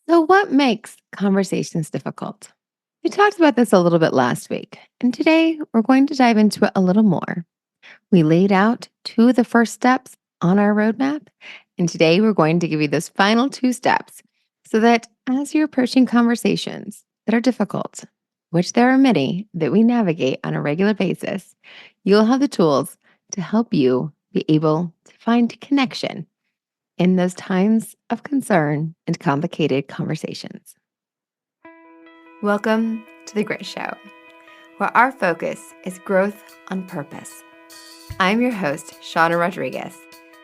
So, what makes conversations difficult? We talked about this a little bit last week, and today we're going to dive into it a little more. We laid out two of the first steps on our roadmap, and today we're going to give you those final two steps so that as you're approaching conversations that are difficult, which there are many that we navigate on a regular basis, you'll have the tools to help you be able to find connection in those times of concern and complicated conversations. Welcome to The Grit Show, where our focus is growth on purpose. I'm your host, Shawna Rodrigues,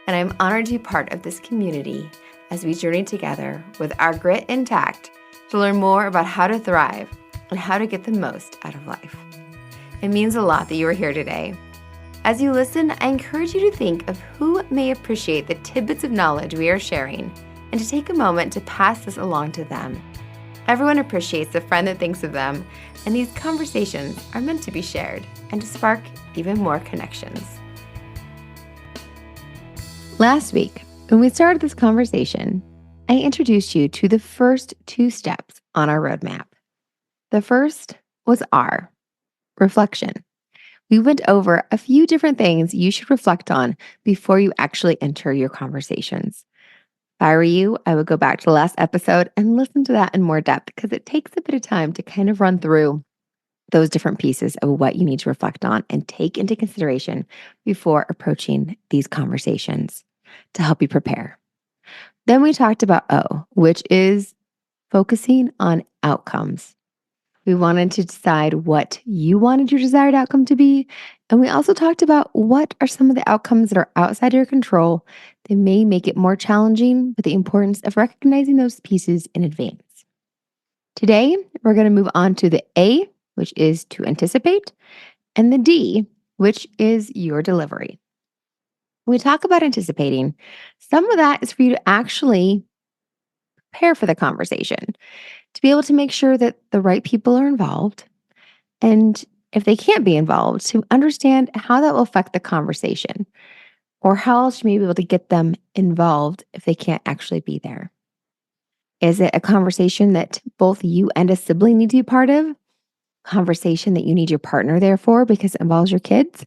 and I'm honored to be part of this community as we journey together with our grit intact to learn more about how to thrive and how to get the most out of life. It means a lot that you are here today. As you listen, I encourage you to think of who may appreciate the tidbits of knowledge we are sharing and to take a moment to pass this along to them. Everyone appreciates the friend that thinks of them, and these conversations are meant to be shared and to spark even more connections. Last week, when we started this conversation, I introduced you to the first two steps on our roadmap. The first was R, reflection. We went over a few different things you should reflect on before you actually enter your conversations. If I were you, I would go back to the last episode and listen to that in more depth because it takes a bit of time to kind of run through those different pieces of what you need to reflect on and take into consideration before approaching these conversations to help you prepare. Then we talked about O, which is focusing on outcomes. We wanted to decide what you wanted your desired outcome to be. And we also talked about what are some of the outcomes that are outside your control that may make it more challenging, but the importance of recognizing those pieces in advance. Today, we're going to move on to the A, which is to anticipate, and the D, which is your delivery. When we talk about anticipating, some of that is for you to actually prepare for the conversation, to be able to make sure that the right people are involved. And if they can't be involved, to understand how that will affect the conversation or how else you may be able to get them involved if they can't actually be there. Is it a conversation that both you and a sibling need to be part of? Conversation that you need your partner there for because it involves your kids?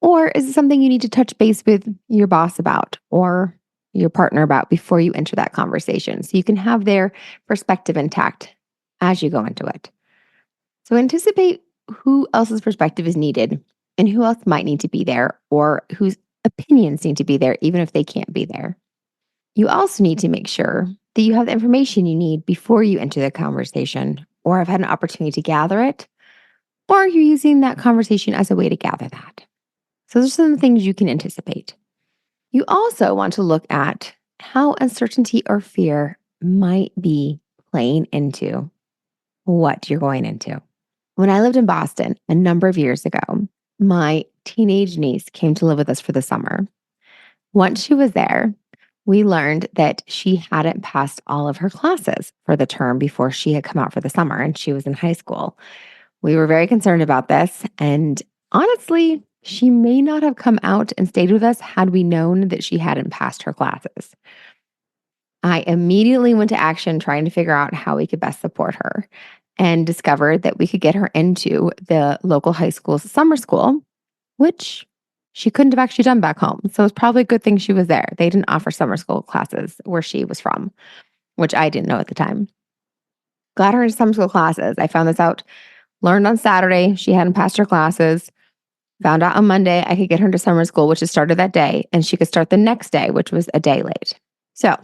Or is it something you need to touch base with your boss about or your partner about before you enter that conversation so you can have their perspective intact as you go into it? So anticipate who else's perspective is needed and who else might need to be there or whose opinions need to be there even if they can't be there. You also need to make sure that you have the information you need before you enter the conversation or have had an opportunity to gather it, or you're using that conversation as a way to gather that. So those are some things you can anticipate. You also want to look at how uncertainty or fear might be playing into what you're going into. When I lived in Boston a number of years ago, my teenage niece came to live with us for the summer. Once she was there, we learned that she hadn't passed all of her classes for the term before she had come out for the summer and she was in high school. We were very concerned about this. And honestly, she may not have come out and stayed with us had we known that she hadn't passed her classes. I immediately went to action trying to figure out how we could best support her and discovered that we could get her into the local high school's summer school, which she couldn't have actually done back home. So it's probably a good thing she was there. They didn't offer summer school classes where she was from, which I didn't know at the time. Got her into summer school classes. I found this out, learned on Saturday she hadn't passed her classes. Found out on Monday I could get her into summer school, which had started that day, and she could start the next day, which was a day late. So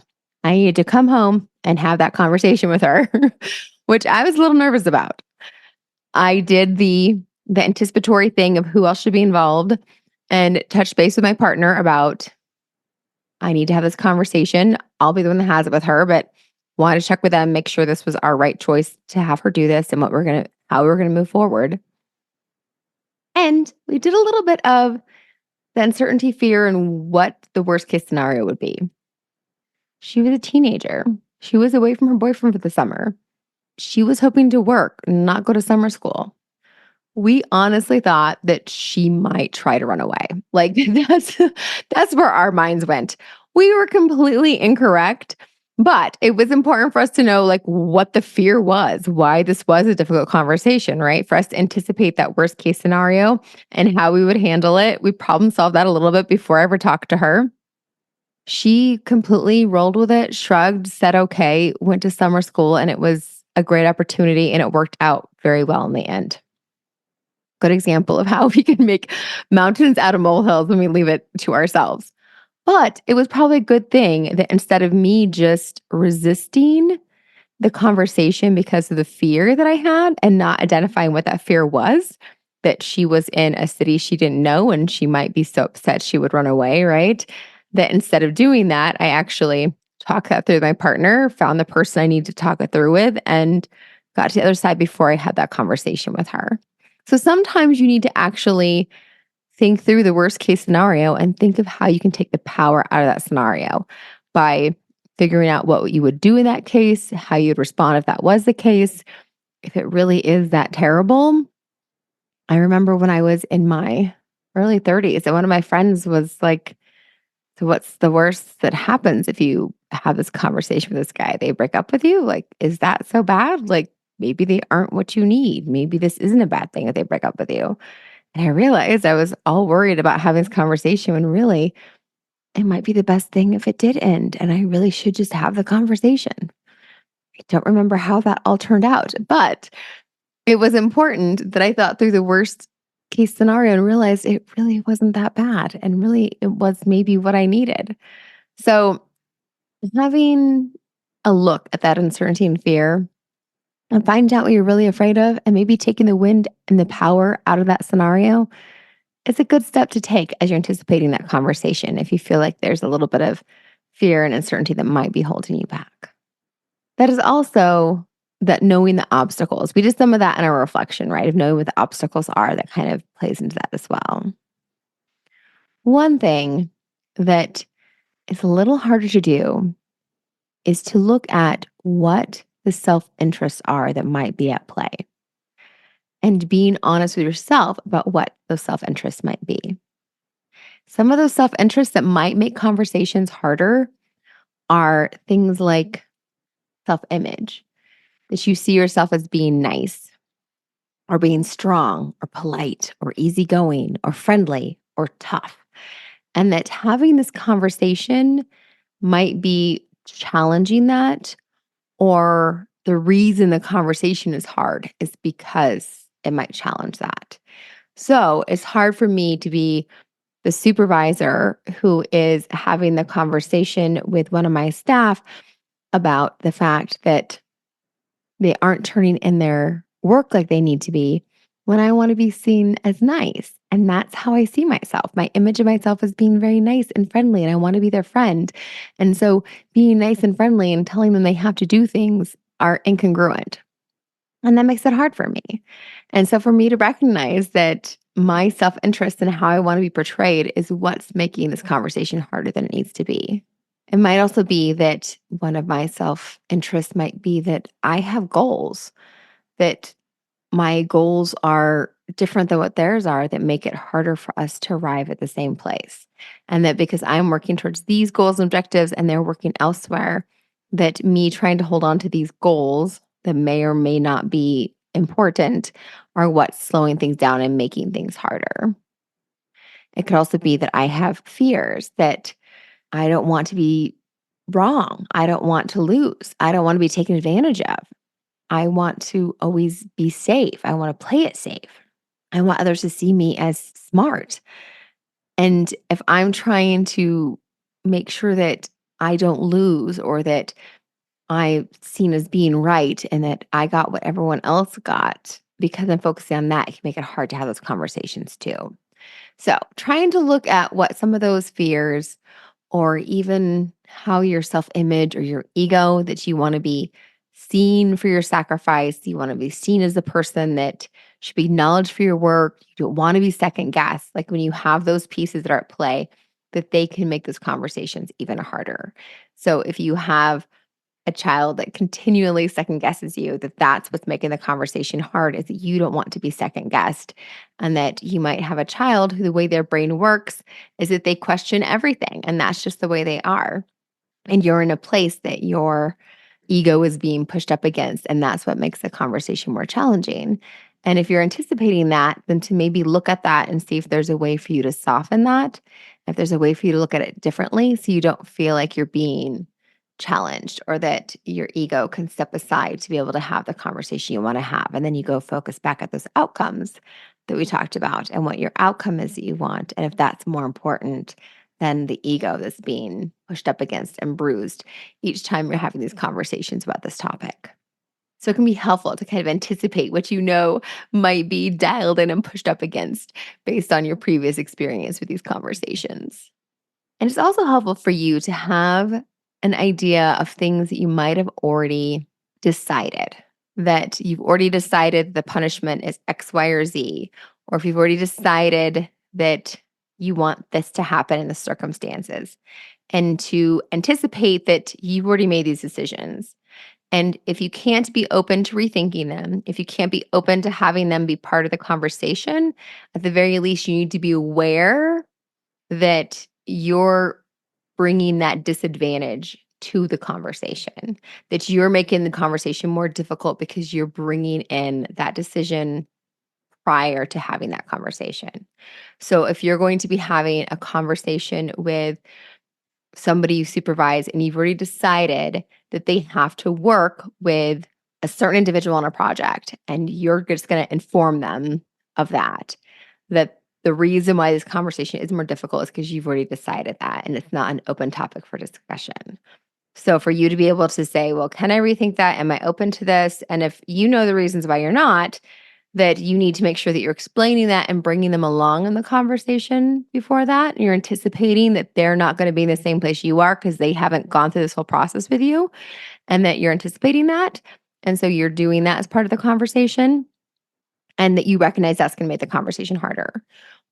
I needed to come home and have that conversation with her, which I was a little nervous about. I did the anticipatory thing of who else should be involved and touched base with my partner about I need to have this conversation. I'll be the one that has it with her, but wanted to check with them, make sure this was our right choice to have her do this and how we're gonna move forward. And we did a little bit of the uncertainty, fear, and what the worst case scenario would be. She was a teenager. She was away from her boyfriend for the summer. She was hoping to work, not go to summer school. We honestly thought that she might try to run away. Like that's where our minds went. We were completely incorrect. But it was important for us to know like what the fear was, why this was a difficult conversation, right? For us to anticipate that worst case scenario and how we would handle it. We problem solved that a little bit before I ever talked to her. She completely rolled with it, shrugged, said okay, went to summer school, and it was a great opportunity and it worked out very well in the end. Good example of how we can make mountains out of molehills when we leave it to ourselves. But it was probably a good thing that instead of me just resisting the conversation because of the fear that I had and not identifying what that fear was, that she was in a city she didn't know and she might be so upset she would run away, right? That instead of doing that, I actually talked that through with my partner, found the person I need to talk it through with, and got to the other side before I had that conversation with her. So sometimes you need to actually think through the worst case scenario and think of how you can take the power out of that scenario by figuring out what you would do in that case, how you'd respond if that was the case. If it really is that terrible, I remember when I was in my early 30s, and one of my friends was like, so, what's the worst that happens if you have this conversation with this guy? They break up with you? Like, is that so bad? Like, maybe they aren't what you need. Maybe this isn't a bad thing if they break up with you. And I realized I was all worried about having this conversation when really it might be the best thing if it did end. And I really should just have the conversation. I don't remember how that all turned out, but it was important that I thought through the worst case scenario and realized it really wasn't that bad. And really, it was maybe what I needed. So, having a look at that uncertainty and fear and find out what you're really afraid of, and maybe taking the wind and the power out of that scenario, it's a good step to take as you're anticipating that conversation if you feel like there's a little bit of fear and uncertainty that might be holding you back. That is also that knowing the obstacles. We did some of that in our reflection, right? Of knowing what the obstacles are that kind of plays into that as well. One thing that is a little harder to do is to look at what the self interests are that might be at play and being honest with yourself about what those self interests might be. Some of those self interests that might make conversations harder are things like self image, that you see yourself as being nice or being strong or polite or easygoing or friendly or tough. And that having this conversation might be challenging that, or the reason the conversation is hard is because it might challenge that. So it's hard for me to be the supervisor who is having the conversation with one of my staff about the fact that they aren't turning in their work like they need to be when I want to be seen as nice. And that's how I see myself. My image of myself is being very nice and friendly, and I want to be their friend. And so being nice and friendly and telling them they have to do things are incongruent. And that makes it hard for me. And so for me to recognize that my self interest and how I want to be portrayed is what's making this conversation harder than it needs to be. It might also be that one of my self interests might be that I have goals, that my goals are different than what theirs are, that make it harder for us to arrive at the same place. And that because I'm working towards these goals and objectives and they're working elsewhere, that me trying to hold on to these goals that may or may not be important are what's slowing things down and making things harder. It could also be that I have fears that I don't want to be wrong. I don't want to lose. I don't want to be taken advantage of. I want to always be safe. I want to play it safe. I want others to see me as smart. And if I'm trying to make sure that I don't lose or that I'm seen as being right and that I got what everyone else got, because I'm focusing on that, it can make it hard to have those conversations too. So, trying to look at what some of those fears or even how your self image or your ego that you want to be seen for your sacrifice, you want to be seen as the person that should be acknowledged for your work, you don't want to be second guessed. Like when you have those pieces that are at play, that they can make those conversations even harder. So, if you have a child that continually second guesses you, that that's what's making the conversation hard is that you don't want to be second guessed. And that you might have a child who the way their brain works is that they question everything and that's just the way they are. and you're in a place that your ego is being pushed up against, and that's what makes the conversation more challenging. And if you're anticipating that, then to maybe look at that and see if there's a way for you to soften that, if there's a way for you to look at it differently so you don't feel like you're being challenged or that your ego can step aside to be able to have the conversation you want to have. And then you go focus back at those outcomes that we talked about and what your outcome is that you want. And if that's more important than the ego that's being pushed up against and bruised each time you're having these conversations about this topic. So it can be helpful to kind of anticipate what you know might be dialed in and pushed up against based on your previous experience with these conversations. And it's also helpful for you to have an idea of things that you might have already decided, that you've already decided the punishment is X, Y, or Z, or if you've already decided that you want this to happen in the circumstances, and to anticipate that you've already made these decisions. And if you can't be open to rethinking them, if you can't be open to having them be part of the conversation, at the very least, you need to be aware that you're bringing that disadvantage to the conversation, that you're making the conversation more difficult because you're bringing in that decision prior to having that conversation. So if you're going to be having a conversation with somebody you supervise and you've already decided that they have to work with a certain individual on a project and you're just going to inform them of that, that the reason why this conversation is more difficult is because you've already decided that and it's not an open topic for discussion. So for you to be able to say, well, can I rethink that? Am I open to this? And if you know the reasons why you're not, that you need to make sure that you're explaining that and bringing them along in the conversation before that. And you're anticipating that they're not going to be in the same place you are because they haven't gone through this whole process with you, and that you're anticipating that. And so you're doing that as part of the conversation, and that you recognize that's going to make the conversation harder.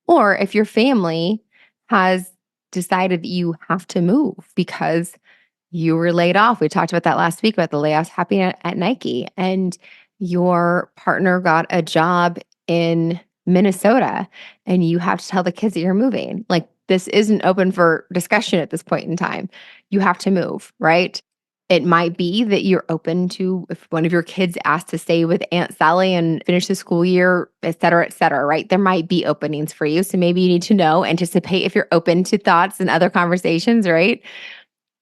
Or if your family has decided that you have to move because you were laid off. We talked about that last week about the layoffs happening at Nike, and your partner got a job in Minnesota, and you have to tell the kids that you're moving. Like, this isn't open for discussion at this point in time. You have to move, right? It might be that you're open to if one of your kids asked to stay with Aunt Sally and finish the school year, et cetera, right? There might be openings for you. So maybe you need to know, anticipate if you're open to thoughts and other conversations, right?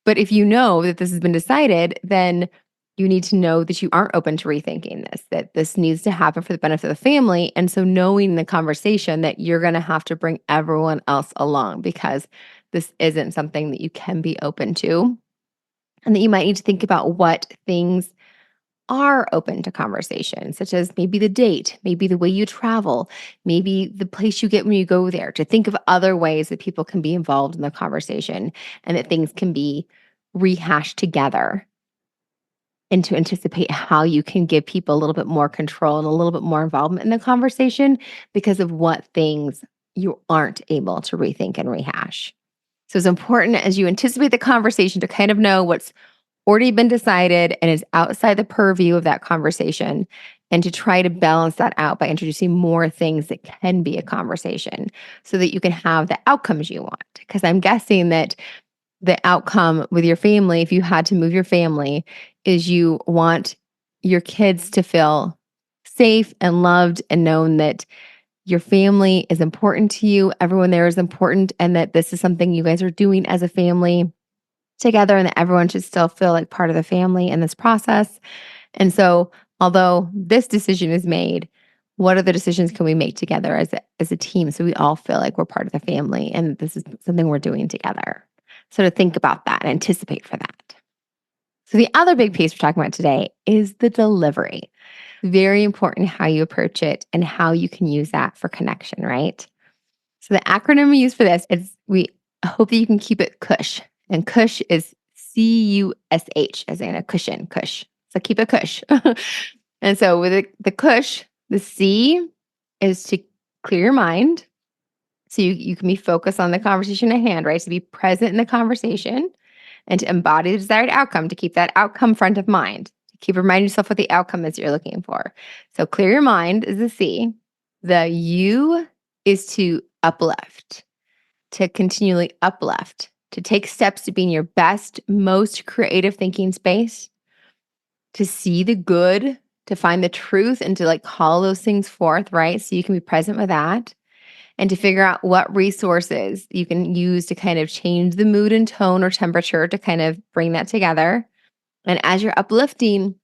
But if you know that this has been decided, then you need to know that you aren't open to rethinking this, that this needs to happen for the benefit of the family. And so knowing the conversation that you're going to have to bring everyone else along because this isn't something that you can be open to. And that you might need to think about what things are open to conversation, such as maybe the date, maybe the way you travel, maybe the place you get when you go there, to think of other ways that people can be involved in the conversation and that things can be rehashed together, and to anticipate how you can give people a little bit more control and a little bit more involvement in the conversation because of what things you aren't able to rethink and rehash. So it's important as you anticipate the conversation to kind of know what's already been decided and is outside the purview of that conversation, and to try to balance that out by introducing more things that can be a conversation so that you can have the outcomes you want. Because I'm guessing that the outcome with your family, if you had to move your family, is you want your kids to feel safe and loved and known that your family is important to you, everyone there is important, and that this is something you guys are doing as a family together, and that everyone should still feel like part of the family in this process. And so, although this decision is made, what other decisions can we make together as a team so we all feel like we're part of the family and this is something we're doing together? So to think about that and anticipate for that. So the other big piece we're talking about today is the delivery. Very important how you approach it and how you can use that for connection, right? So the acronym we use for this is we hope that you can keep it CUSH. And CUSH is CUSH, as in a cushion, CUSH. So keep it CUSH. And so with the CUSH, the C is to clear your mind. So you can be focused on the conversation at hand, right? To be present in the conversation and to embody the desired outcome, to keep that outcome front of mind. To keep reminding yourself what the outcome is you're looking for. So clear your mind is the C. The U is to uplift, to continually uplift, to take steps to be in your best, most creative thinking space, to see the good, to find the truth, and to like call those things forth, right? So you can be present with that and to figure out what resources you can use to kind of change the mood and tone or temperature to kind of bring that together. And as you're uplifting,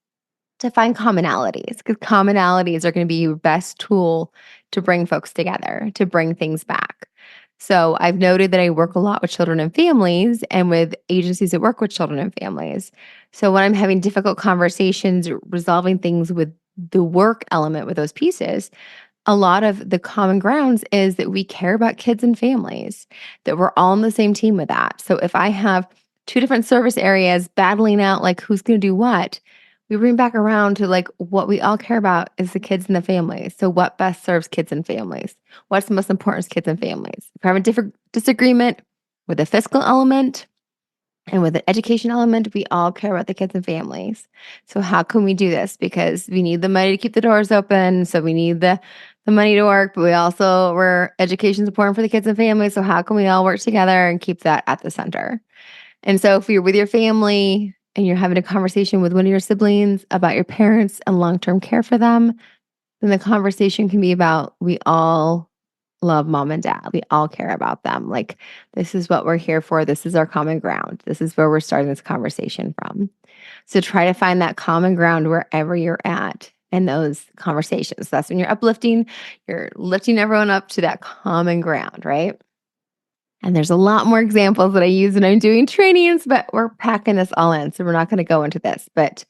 to find commonalities, because commonalities are going to be your best tool to bring folks together, to bring things back. So I've noted that I work a lot with children and families and with agencies that work with children and families. So when I'm having difficult conversations, resolving things with the work element with those pieces, a lot of the common grounds is that we care about kids and families, that we're all on the same team with that. So if I have two different service areas battling out like who's going to do what, we bring back around to like what we all care about is the kids and the families. So what best serves kids and families? What's the most important to kids and families? If I have a different disagreement with the fiscal element, and with an education element, we all care about the kids and families. So how can we do this? Because we need the money to keep the doors open. So we need the money to work, but we also we're education's important for the kids and families. So how can we all work together and keep that at the center? And so if you're with your family and you're having a conversation with one of your siblings about your parents and long-term care for them, then the conversation can be about we all love mom and dad. We all care about them. Like, this is what we're here for. This is our common ground. This is where we're starting this conversation from. So try to find that common ground wherever you're at in those conversations. That's when you're uplifting, you're lifting everyone up to that common ground, right? And there's a lot more examples that I use when I'm doing trainings, but we're packing this all in. So we're not going to go into this, but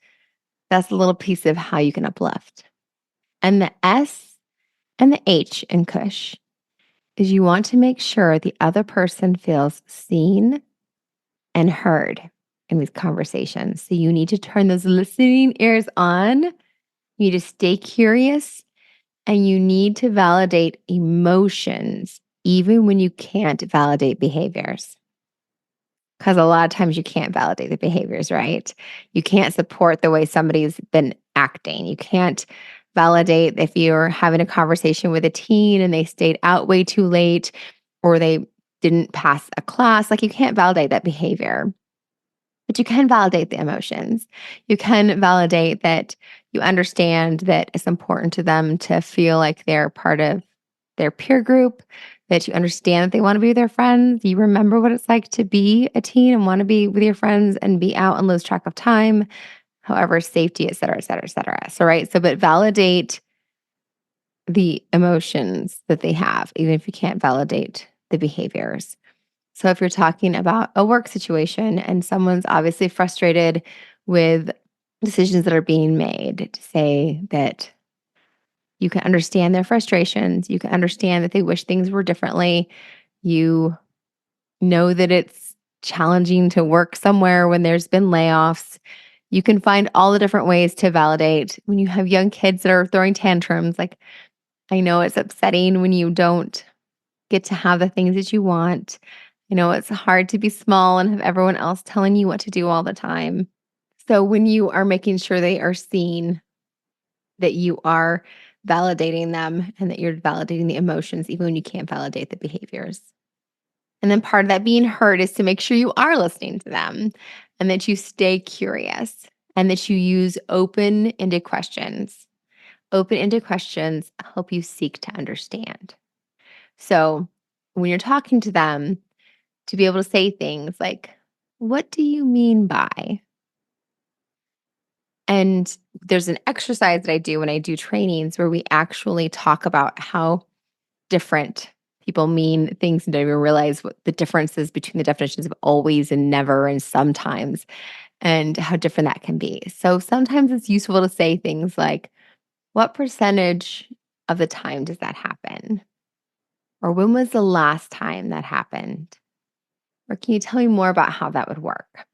that's a little piece of how you can uplift. And the S and the H in CUSH is you want to make sure the other person feels seen and heard in these conversations. So you need to turn those listening ears on. You need to stay curious and you need to validate emotions, even when you can't validate behaviors. Because a lot of times you can't validate the behaviors, right? You can't support the way somebody's been acting. You can't validate if you're having a conversation with a teen and they stayed out way too late or they didn't pass a class. Like you can't validate that behavior, but you can validate the emotions. You can validate that you understand that it's important to them to feel like they're part of their peer group, that you understand that they want to be with their friends. You remember what it's like to be a teen and want to be with your friends and be out and lose track of time, however, safety, et cetera, et cetera, et cetera. So, right. So, but validate the emotions that they have, even if you can't validate the behaviors. So, if you're talking about a work situation and someone's obviously frustrated with decisions that are being made, to say that you can understand their frustrations. You can understand that they wish things were differently. You know that it's challenging to work somewhere when there's been layoffs. You can find all the different ways to validate when you have young kids that are throwing tantrums. Like, I know it's upsetting when you don't get to have the things that you want. I know it's hard to be small and have everyone else telling you what to do all the time. So, when you are making sure they are seen, that you are validating them and that you're validating the emotions, even when you can't validate the behaviors. And then part of that being heard is to make sure you are listening to them and that you stay curious and that you use open ended questions. Open ended questions help you seek to understand. So when you're talking to them, to be able to say things like, what do you mean by? And there's an exercise that I do when I do trainings where we actually talk about how different people mean things and don't even realize what the differences between the definitions of always and never and sometimes and how different that can be. So sometimes it's useful to say things like, what percentage of the time does that happen? Or when was the last time that happened? Or can you tell me more about how that would work?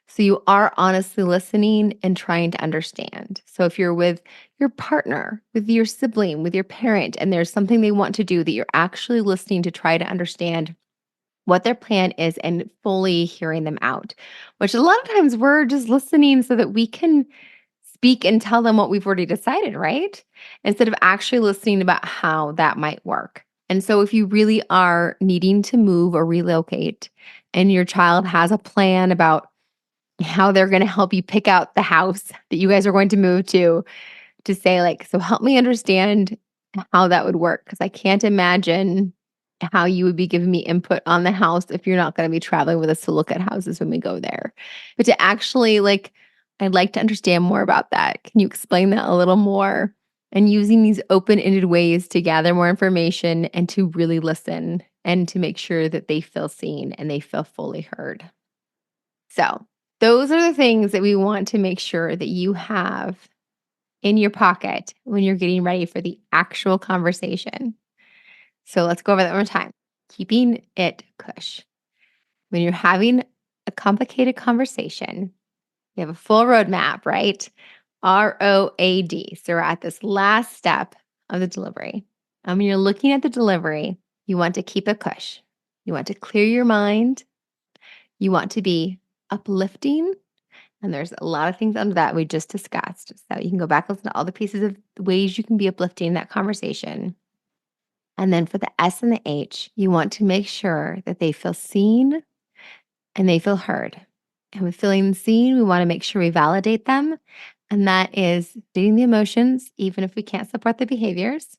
So you are honestly listening and trying to understand. So if you're with your partner, with your sibling, with your parent, and there's something they want to do, that you're actually listening to try to understand what their plan is and fully hearing them out, which a lot of times we're just listening so that we can speak and tell them what we've already decided, right? Instead of actually listening about how that might work. And so if you really are needing to move or relocate and your child has a plan about how they're going to help you pick out the house that you guys are going to move to say, like, so help me understand how that would work. Cause I can't imagine how you would be giving me input on the house if you're not going to be traveling with us to look at houses when we go there. But to actually, like, I'd like to understand more about that. Can you explain that a little more? And using these open ended ways to gather more information and to really listen and to make sure that they feel seen and they feel fully heard. So, those are the things that we want to make sure that you have in your pocket when you're getting ready for the actual conversation. So, let's go over that one more time. Keeping it cush. When you're having a complicated conversation, you have a full roadmap, right? ROAD. So, we're at this last step of the delivery. And when you're looking at the delivery, you want to keep it cush. You want to clear your mind. You want to be uplifting. And there's a lot of things under that we just discussed. So you can go back and listen to all the pieces of the ways you can be uplifting that conversation. And then for the S and the H, you want to make sure that they feel seen and they feel heard. And with feeling seen, we want to make sure we validate them. And that is dating the emotions, even if we can't support the behaviors.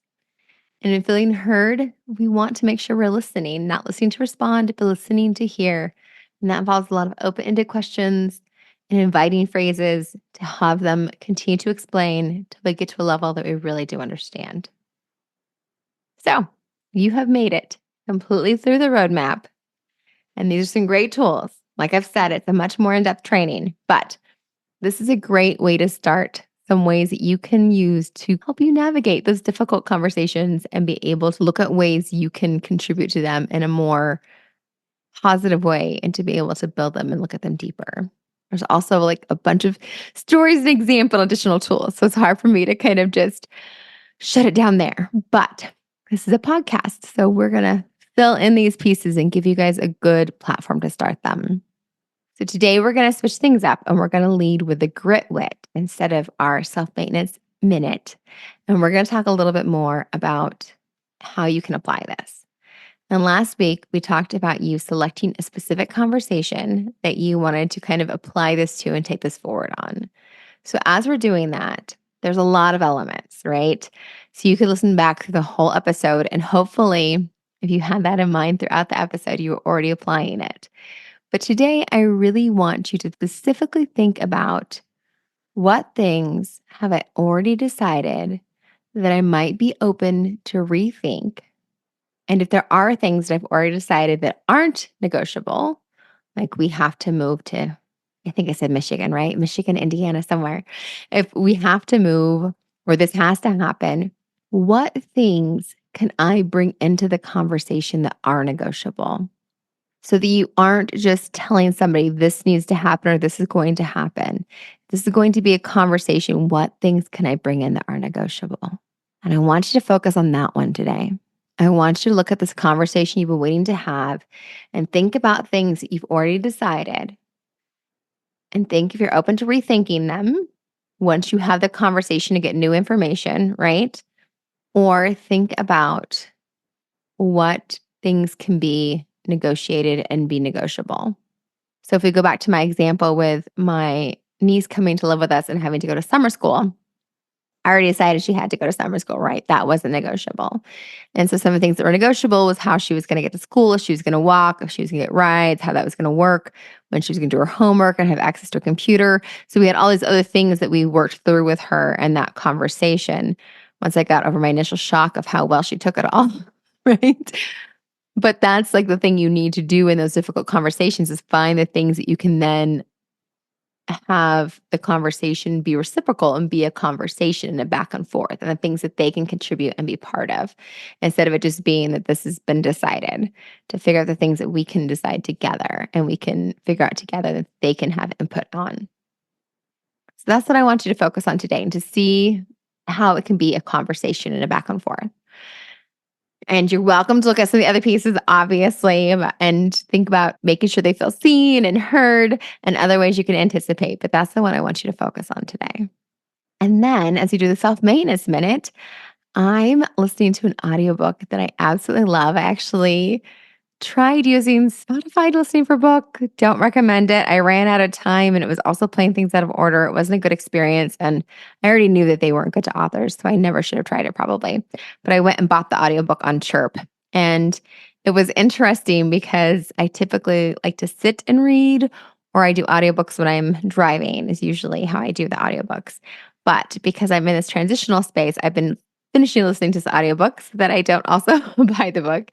And in feeling heard, we want to make sure we're listening, not listening to respond, but listening to hear. And that involves a lot of open ended questions and inviting phrases to have them continue to explain till they get to a level that we really do understand. So you have made it completely through the roadmap. And these are some great tools. Like I've said, it's a much more in depth training, but this is a great way to start some ways that you can use to help you navigate those difficult conversations and be able to look at ways you can contribute to them in a more positive way and to be able to build them and look at them deeper. There's also like a bunch of stories and example additional tools. So it's hard for me to kind of just shut it down there. But this is a podcast. So we're going to fill in these pieces and give you guys a good platform to start them. So today we're going to switch things up and we're going to lead with the grit wit instead of our self-maintenance minute. And we're going to talk a little bit more about how you can apply this. And last week we talked about you selecting a specific conversation that you wanted to kind of apply this to and take this forward on. So as we're doing that, there's a lot of elements, right? So you could listen back to the whole episode and hopefully if you had that in mind throughout the episode, you were already applying it. But today, I really want you to specifically think about what things have I already decided that I might be open to rethink. And if there are things that I've already decided that aren't negotiable, like we have to move to, I think I said Michigan, right? Michigan, Indiana, somewhere. If we have to move or this has to happen, what things can I bring into the conversation that are negotiable? So that you aren't just telling somebody this needs to happen or this is going to happen. This is going to be a conversation. What things can I bring in that are negotiable? And I want you to focus on that one today. I want you to look at this conversation you've been waiting to have and think about things that you've already decided and think if you're open to rethinking them once you have the conversation to get new information, right? Or think about what things can be negotiated and be negotiable. So if we go back to my example with my niece coming to live with us and having to go to summer school, I already decided she had to go to summer school, right? That wasn't negotiable. And so some of the things that were negotiable was how she was going to get to school, if she was going to walk, if she was going to get rides, how that was going to work, when she was going to do her homework and have access to a computer. So we had all these other things that we worked through with her and that conversation once I got over my initial shock of how well she took it all, right? But that's like the thing you need to do in those difficult conversations is find the things that you can then have the conversation be reciprocal and be a conversation and a back and forth and the things that they can contribute and be part of instead of it just being that this has been decided to figure out the things that we can decide together and we can figure out together that they can have input on. So that's what I want you to focus on today and to see how it can be a conversation and a back and forth. And you're welcome to look at some of the other pieces, obviously, and think about making sure they feel seen and heard and other ways you can anticipate. But that's the one I want you to focus on today. And then as you do the self-maintenance minute, I'm listening to an audiobook that I absolutely love. I actually tried using Spotify listening for book. Don't recommend it. I ran out of time and it was also playing things out of order. It wasn't a good experience. And I already knew that they weren't good to authors. So I never should have tried it probably. But I went and bought the audiobook on Chirp. And it was interesting because I typically like to sit and read, or I do audiobooks when I'm driving, is usually how I do the audiobooks. But because I'm in this transitional space, I've been finishing listening to the audiobooks so that I don't also buy the book.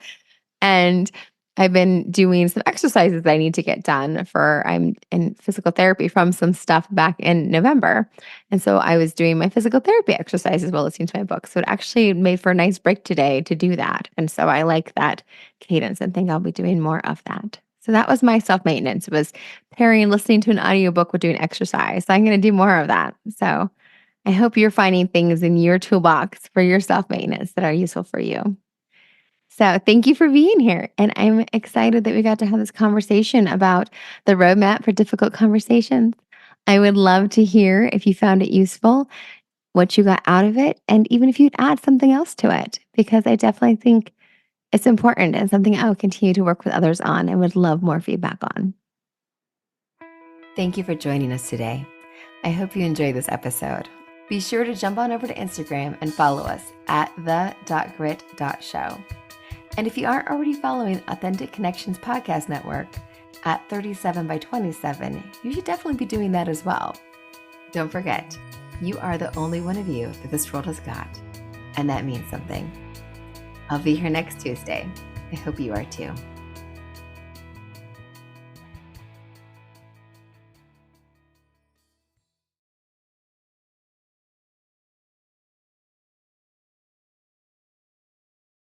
And I've been doing some exercises that I need to get done for I'm in physical therapy from some stuff back in November. And so I was doing my physical therapy exercises while listening to my book. So it actually made for a nice break today to do that. And so I like that cadence and think I'll be doing more of that. So that was my self-maintenance, was pairing listening to an audiobook with doing exercise. So I'm going to do more of that. So I hope you're finding things in your toolbox for your self-maintenance that are useful for you. So thank you for being here. And I'm excited that we got to have this conversation about the roadmap for difficult conversations. I would love to hear if you found it useful, what you got out of it, and even if you'd add something else to it, because I definitely think it's important and something I will continue to work with others on and would love more feedback on. Thank you for joining us today. I hope you enjoyed this episode. Be sure to jump on over to Instagram and follow us at the.grit.show. And if you aren't already following Authentic Connections Podcast Network at 37 by 27, you should definitely be doing that as well. Don't forget, you are the only one of you that this world has got, and that means something. I'll be here next Tuesday. I hope you are too.